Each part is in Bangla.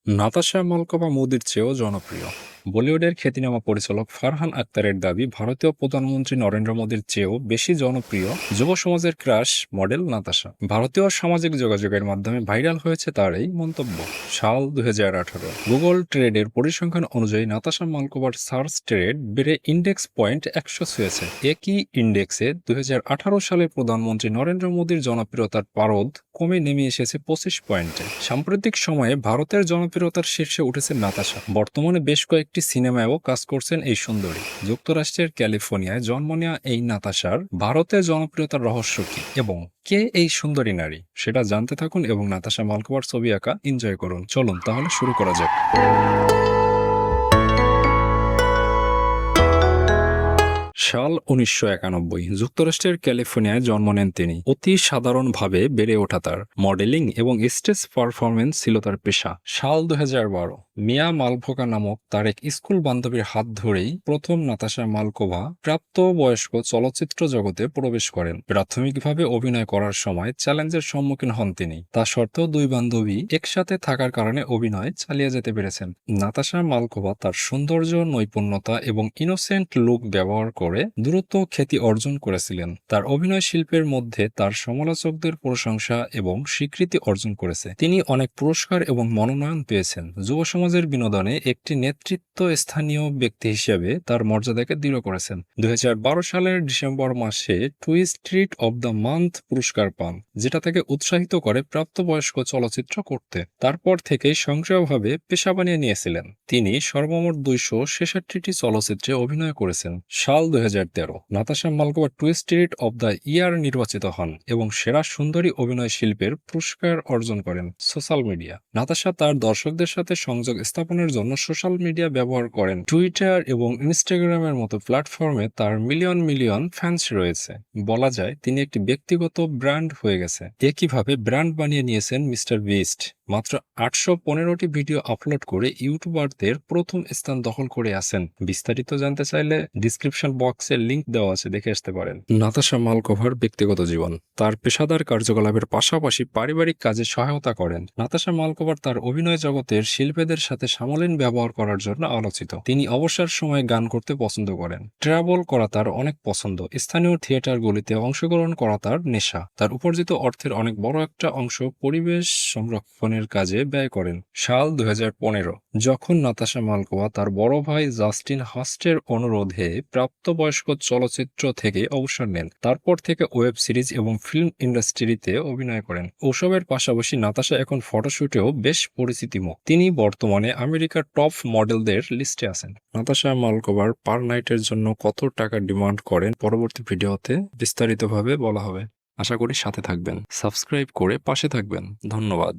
নাতাশা মালকোভা মোদির চেয়েও জনপ্রিয়। বলিউডের খ্যাতিনামা পরিচালক ফারহান আক্তারের দাবি, ভারতীয় প্রধানমন্ত্রী নরেন্দ্র মোদির চেয়েও বেশি জনপ্রিয় যুব সমাজের ক্রাশ মডেল নাতাশা। ভারতীয় সামাজিক যোগাযোগের মাধ্যমে ভাইরাল হয়েছে তার এই মন্তব্য। সাল 2018 গুগল ট্রেডের পরিসংখ্যান অনুযায়ী নাতাশা মালকোভার সার্চ ট্রেড বেড়ে ইন্ডেক্স পয়েন্ট 100 ছুঁয়েছে। একই ইন্ডেক্সে 2018 সালে প্রধানমন্ত্রী নরেন্দ্র মোদির জনপ্রিয়তার পারদ কমে নেমে এসেছে 25 পয়েন্টে। সাম্প্রতিক সময়ে ভারতের জনপ্রিয়তার শীর্ষে উঠেছে নাতাশা। বর্তমানে বেশ কয়েকটি সিনেমায়ও কাজ করছেন এই সুন্দরী। যুক্তরাষ্ট্রের ক্যালিফোর্নিয়ায় জন্ম নেওয়া এই নাতাশার ভারতের জনপ্রিয়তার রহস্য কি এবং কে এই সুন্দরী নারী, সেটা জানতে থাকুন এবং নাতাশা মালকোভার ছবি আঁকা এনজয় করুন। চলুন তাহলে শুরু করা যাক। সাল 1991 যুক্তরাষ্ট্রের ক্যালিফোর্নিয়ায় জন্ম নেন তিনি। অতি সাধারণভাবে বেড়ে ওঠা তার মডেলিং এবং স্টেজ পারফরমেন্স ছিল তার পেশা। সাল 2012 মিয়া মালভোকা নামক তার এক স্কুল বান্ধবীর হাত ধরেই প্রথম নাতাশা মালকোভা প্রাপ্তবয়স্ক চলচ্চিত্র জগতে প্রবেশ করেন। প্রাথমিকভাবে অভিনয় করার সময় চ্যালেঞ্জের সম্মুখীন হন তিনি। তা সত্ত্বেও দুই বান্ধবী একসাথে থাকার কারণে অভিনয় চালিয়ে যেতে পেরেছেন। নাতাশা মালকোভা তার সৌন্দর্য, নৈপুণ্যতা এবং ইনোসেন্ট লুক ব্যবহার করে দ্রুত খ্যাতি অর্জন করেছিলেন। তার অভিনয় শিল্পের মধ্যে তার সমালোচকদের প্রশংসা এবং স্বীকৃতি অর্জন করেছে। তিনি অনেক পুরস্কার এবং মনোনয়ন পেয়েছেন। যুব সমাজের বিনোদনে একটি নেতৃত্ব স্থানীয় ব্যক্তি হিসেবে তার মর্যাদাকে দৃঢ় করেছেন। 2012 সালের ডিসেম্বর মাসে টুইস্ট্রিট অব দ্য মান্থ পুরস্কার পান, যেটা তাকে উৎসাহিত করে প্রাপ্তবয়স্ক চলচ্চিত্র করতে। তারপর থেকেই সক্রিয়ভাবে পেশা বানিয়ে নিয়েছিলেন। তিনি সর্বমোট 266টি চলচ্চিত্রে অভিনয় করেছেন। সাল 2013 নাতাশা মালকোভা টুইস্ট্রিট অব দ্য ইয়ার নির্বাচিত হন এবং সেরা সুন্দরী অভিনয় শিল্পের পুরস্কার অর্জন করেন। Social media. নাতাশা তার দর্শকদের সাথে সংযোগ স্থাপনের জন্য সোশ্যাল মিডিয়া ব্যবহার করেন। টুইটার এবং ইনস্টাগ্রামের মতো প্ল্যাটফর্মে তার মিলিয়ন মিলিয়ন ফ্যান্স রয়েছে। বলা যায় তিনি একটি ব্যক্তিগত ব্র্যান্ড হয়ে গেছে। একইভাবে ব্র্যান্ড বানিয়ে নিয়েছেন মিস্টার বিস্ট। মাত্র 815টি ভিডিও আপলোড করে ইউটিউবারদের প্রথম স্থান দখল করে আছেন। বিস্তারিত জানতে চাইলে ডিসক্রিপশন বক্সে লিংক দেওয়া আছে, দেখে আসতে পারেন। নাতাশা মালকোভার ব্যক্তিগত জীবন। তার পেশাদার কার্যকলাপের পাশাপাশি পারিবারিক কাজে সহায়তা করেন। নাতাশা মালকোভার তার অভিনয় জগতের শিল্পীদের সাথে সামলীন ব্যবহার করার জন্য আলোচিত। তিনি অবসর সময়ে গান করতে পছন্দ করেন। ট্রাভেল করা তার অনেক পছন্দ। স্থানীয় থিয়েটারগুলিতে অংশগ্রহণ করা তার নেশা। তার উপার্জিত অর্থের অনেক বড় একটা অংশ পরিবেশ সংরক্ষণের কাজে ব্যয় করেন। সাল 2015 যখন নাতাশা মালকোভা তার বড় ভাই জাস্টিন হাস্টের অনুরোধে প্রাপ্তবয়স্ক চলচ্চিত্র থেকে অবসর নেন। তারপর থেকে ওয়েব সিরিজ এবং ফিল্ম ইন্ডাস্ট্রিতে অভিনয় করেন। ওসবের পাশাপাশি নাতাশা এখন ফটোশুটেও বেশ পরিচিতি মুখ। তিনি বর্তমানে আমেরিকার টপ মডেলদের লিস্টে আছেন। নাতাশা মালকোভার পার নাইটের জন্য কত টাকা ডিমান্ড করেন পরবর্তী ভিডিওতে বিস্তারিতভাবে বলা হবে। আশা করি সাথে থাকবেন, সাবস্ক্রাইব করে পাশে থাকবেন। ধন্যবাদ।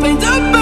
paint a